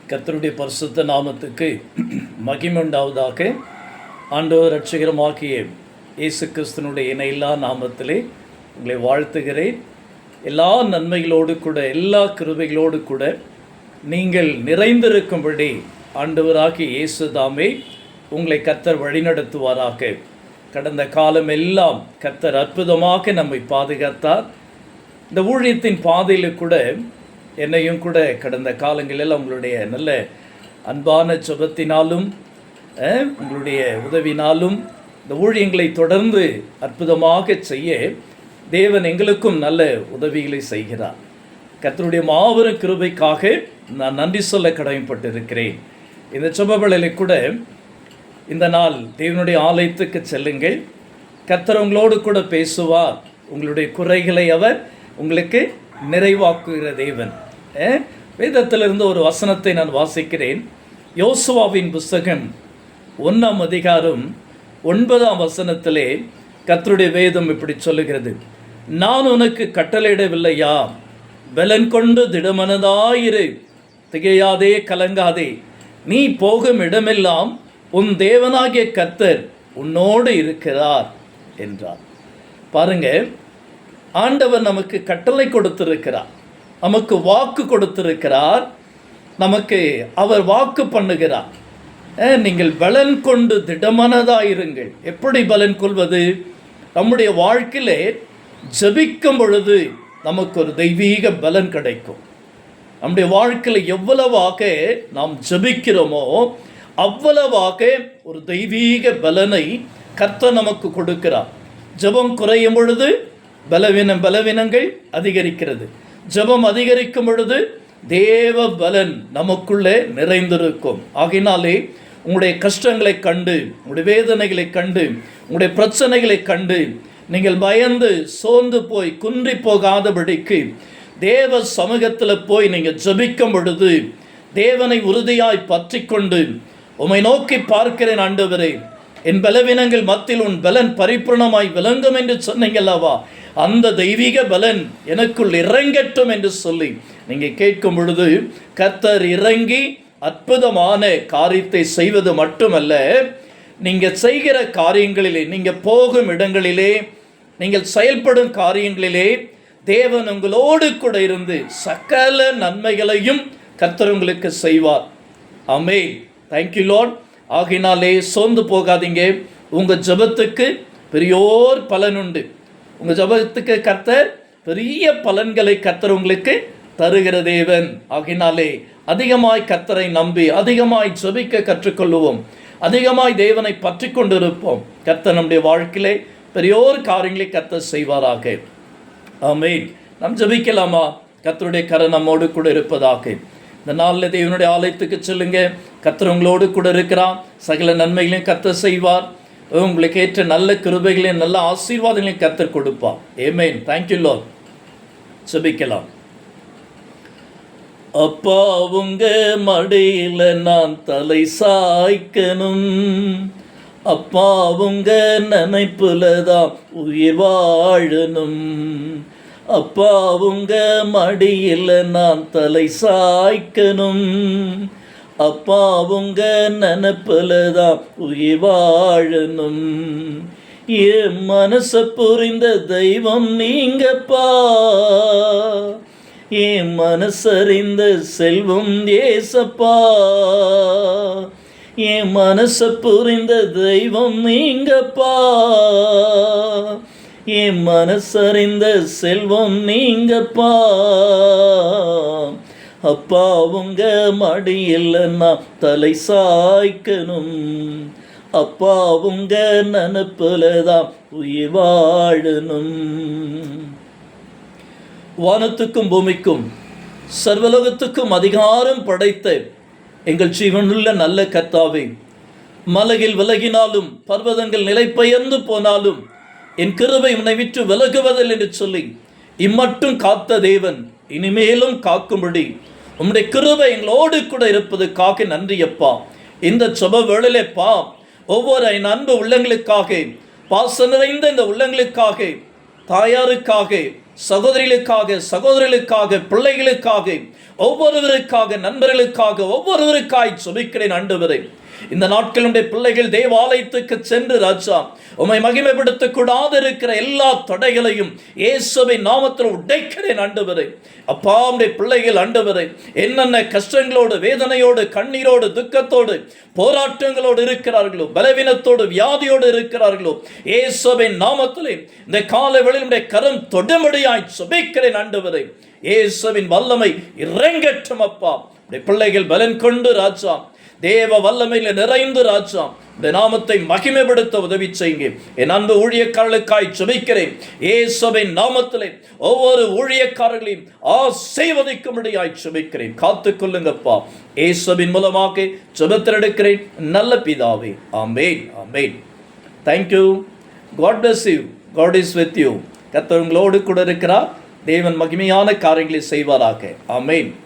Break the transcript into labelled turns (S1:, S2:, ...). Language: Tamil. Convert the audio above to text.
S1: கர்த்தருடைய பரிசுத்த நாமத்துக்கு மகிமை உண்டாவதாக. ஆண்டவர் இரட்சகருமாகிய இயேசு கிறிஸ்துவினுடைய இணையில்லா நாமத்திலே உங்களை வாழ்த்துகிறேன். எல்லா நன்மைகளோடு கூட, எல்லா கிருபைகளோடு கூட நீங்கள் நிறைந்திருக்கும்படி ஆண்டவராகிய இயேசு தாமே உங்களை கர்த்தர் வழிநடத்துவாராக. கடந்த காலம் எல்லாம் கர்த்தர் அற்புதமாக நம்மை பாதுகாத்தார். இந்த ஊழியத்தின் பாதையில் கூட என்னையும் கூட கடந்த காலங்களில் உங்களுடைய நல்ல அன்பான ஜெபத்தினாலும் உங்களுடைய உதவினாலும் இந்த ஊழியங்களை தொடர்ந்து அற்புதமாக செய்ய தேவன் எங்களுக்கும் நல்ல உதவிகளை செய்கிறார். கர்த்தருடைய மாபெரும் கிருபைக்காக நான் நன்றி சொல்ல கடமைப்பட்டிருக்கிறேன். இந்த ஜெபவேளையில் கூட இந்த நாள் தேவனுடைய ஆலயத்துக்கு செல்லுங்கள். கர்த்தர் உங்களோடு கூட பேசுவார். உங்களுடைய குறைகளை அவர் உங்களுக்கு நிறைவாக்குகிற தேவன். வேதத்திலிருந்து ஒரு வசனத்தை நான் வாசிக்கிறேன். யோசுவாவின் புஸ்தகம் 1ஆம் அதிகாரம் 9ஆம் வசனத்திலே கர்த்தருடைய வேதம் இப்படி சொல்லுகிறது: நான் உனக்கு கட்டளையிடவில்லையா? பலன் கொண்டு திடமனதாயிரு, திகையாதே, கலங்காதே. நீ போகும் இடமெல்லாம் உன் தேவனாகிய கர்த்தர் உன்னோடு இருக்கிறார் என்றார். பாருங்க, ஆண்டவர் நமக்கு கட்டளை கொடுத்திருக்கிறார், நமக்கு வாக்கு கொடுத்திருக்கிறார், நமக்கு அவர் வாக்கு பண்ணுகிறார். நீங்கள் பலன் கொண்டு திடமனதாயிருங்கள். எப்படி பலன் கொள்வது? நம்முடைய வாழ்க்கையிலே ஜெபிக்கும் பொழுது நமக்கு ஒரு தெய்வீக பலன் கிடைக்கும். நம்முடைய வாழ்க்கையில் எவ்வளவாக நாம் ஜெபிக்கிறோமோ அவ்வளவாக ஒரு தெய்வீக பலனை கர்த்தர் நமக்கு கொடுக்கிறார். ஜெபம் குறையும் பொழுது பலவீனங்கள் அதிகரிக்கிறது. ஜெபம் அதிகரிக்கும் பொழுது தேவ பலன் நமக்குள்ளே நிறைந்திருக்கும். ஆகினாலே உங்களுடைய கஷ்டங்களை கண்டு, உங்களுடைய வேதனைகளை கண்டு, உங்களுடைய பிரச்சனைகளை கண்டு நீங்கள் பயந்து சோர்ந்து போய் குன்றி போகாதபடிக்கு தேவ சமூகத்தில் போய் நீங்கள் ஜெபிக்கும் பொழுது தேவனை உறுதியாய் பற்றி கொண்டு, உம்மை நோக்கி பார்க்கிறேன் ஆண்டவரே, என் பலவீனங்கள் மத்தியில் உன் பலன் பரிபூர்ணமாய் விளங்கும் என்று சொன்னீங்கல்லவா, அந்த தெய்வீக பலன் எனக்குள் இறங்கட்டும் என்று சொல்லி நீங்கள் கேட்கும் பொழுது கர்த்தர் இறங்கி அற்புதமான காரியத்தை செய்வது மட்டுமல்ல, நீங்கள் செய்கிற காரியங்களிலே, நீங்கள் போகும் இடங்களிலே, நீங்கள் செயல்படும் காரியங்களிலே தேவன் உங்களோடு கூட இருந்து சகல நன்மைகளையும் கர்த்தர் உங்களுக்கு செய்வார். ஆமென். Thank you Lord. ஆகினாலே சோர்ந்து போகாதீங்க. உங்கள் ஜெபத்துக்கு பெரியோர் பலன் உண்டு. உங்கள் ஜெபத்துக்கு கர்த்தர் பெரிய பலன்களை கர்த்தர் உங்களுக்கு தருகிற தேவன். ஆகினாலே அதிகமாய் கர்த்தரை நம்பி அதிகமாய் ஜெபிக்க கற்றுக்கொள்வோம். அதிகமாய் தேவனை பற்றி கொண்டிருப்போம். கர்த்தர் நம்முடைய வாழ்க்கையிலே பெரியோர் காரியங்களை கர்த்தர் செய்வாராக. ஆமென். நாம் ஜெபிக்கலாமா? கர்த்தருடைய கரம் நம்மோடு கூட இருப்பதாக. இந்த நாளில் தேவனுடைய ஆலயத்துக்கு செல்லுங்க. கர்த்தர் உங்களோடு கூட இருக்கிறார். சகல நன்மைகளையும் கர்த்தர் செய்வார். உங்களுக்கு ஏற்ற நல்ல கிருபைகளையும் நல்ல ஆசீர்வாதங்களையும் கர்த்தர் கொடுப்பார். ஆமென். Thank you Lord. ஜெபிக்கலாம். அப்பா, உங்க மடியில நான் தலை சாய்க்கணும். அப்பா, உங்க நினைப்புல தான் உயிர் வாழணும். அப்பா, உங்க மடியில நான் தலை சாய்க்கணும். அப்பா, உங்க நினைப்புல தான் உயிர் வாழணும். என் மனச புரிந்த தெய்வம் நீங்கப்பா, என் மனசறிந்த செல்வம் ஏசப்பா. என் மனச புரிந்த தெய்வம் நீங்கப்பா, என் மனசறிந்த செல்வம் நீங்கப்பா. அப்பா, உங்க மடியில் நான் தலை சாய்க்கணும். அப்பா, உங்க நினைப்புல தான் உயிர் வாழணும். வானத்துக்கும் பூமிக்கும் சர்வலோகத்துக்கும் அதிகாரம் படைத்த எங்கள் ஜீவனுள்ள நல்ல கர்த்தாவே, மலையில் விலகினாலும் பர்வதங்கள் நிலை பெயர்ந்து போனாலும் என் கிருபை உன்னை விட்டு விலகுவதில்லை என்று சொல்லி இம்மட்டும் காத்த தேவன் இனிமேலும் காக்கும்படி உம்முடைய கிருபை எங்களோடு கூட இருப்பதற்காக நன்றி அப்பா. இந்த ஜெப வேளையிலேப்பா, ஒவ்வொரு என் அன்பு உள்ளங்களுக்காக, பாசம் நிறைந்த இந்த உள்ளங்களுக்காக, தாயாருக்காக, சகோதரிகளுக்காக பிள்ளைகளுக்காக ஒவ்வொருவருக்காக நண்பர்களுக்காக ஒவ்வொருவருக்காய் ஜெபிக்கிறேன் ஆண்டவரே. இந்த நாட்களுடைய பிள்ளைகள் தேவாலயத்துக்கு சென்று ராஜா உம்மை மகிமைப்படுத்த கூடாது இருக்கிற எல்லா தடைகளையும் இயேசுவின் நாமத்தில் உடைக்கிறேன் ஆண்டவரே. அப்பா, உம்முடைய பிள்ளைகள் ஆண்டவரே என்னென்ன கஷ்டங்களோடு, வேதனையோடு, கண்ணீரோடு, துக்கத்தோடு, போராட்டங்களோடு இருக்கிறார்களோ, பலவீனத்தோடு, வியாதியோடு இருக்கிறார்களோ, இயேசுவின் நாமத்திலே இந்த காலை வேளையிலே கரம் தொடும்படியாய் ஜெபிக்கிறேன் ஆண்டவரே. இயேசுவின் வல்லமை இறங்கட்டும் அப்பா. உம்முடைய பிள்ளைகள் பலன் கொண்டு ராஜா தேவ வல்லமையில நிறைந்து ராஜா இந்த நாமத்தை மகிமைப்படுத்த உதவி செய்யுங்க. என் அன்பு ஊழியக்காரர்களுக்காய் ஜெபிக்கிறேன் இயேசுவின் நாமத்திலே. ஒவ்வொரு ஊழியக்காரர்களையும் ஆசீர்வதிக்கும்படியாய் ஜெபிக்கிறேன். காத்துக்கொள்ளுங்கப்பா. இயேசுவின் மூலமாக ஜெபத்தில் எடுக்கிறேன் நல்ல பிதாவே. ஆமென், ஆமென். Thank you. God bless you. God is with you. கர்த்தர் உங்களோடு கூட இருக்கிறார். தேவன் மகிமையான காரியங்களை செய்வாராக. ஆமென்.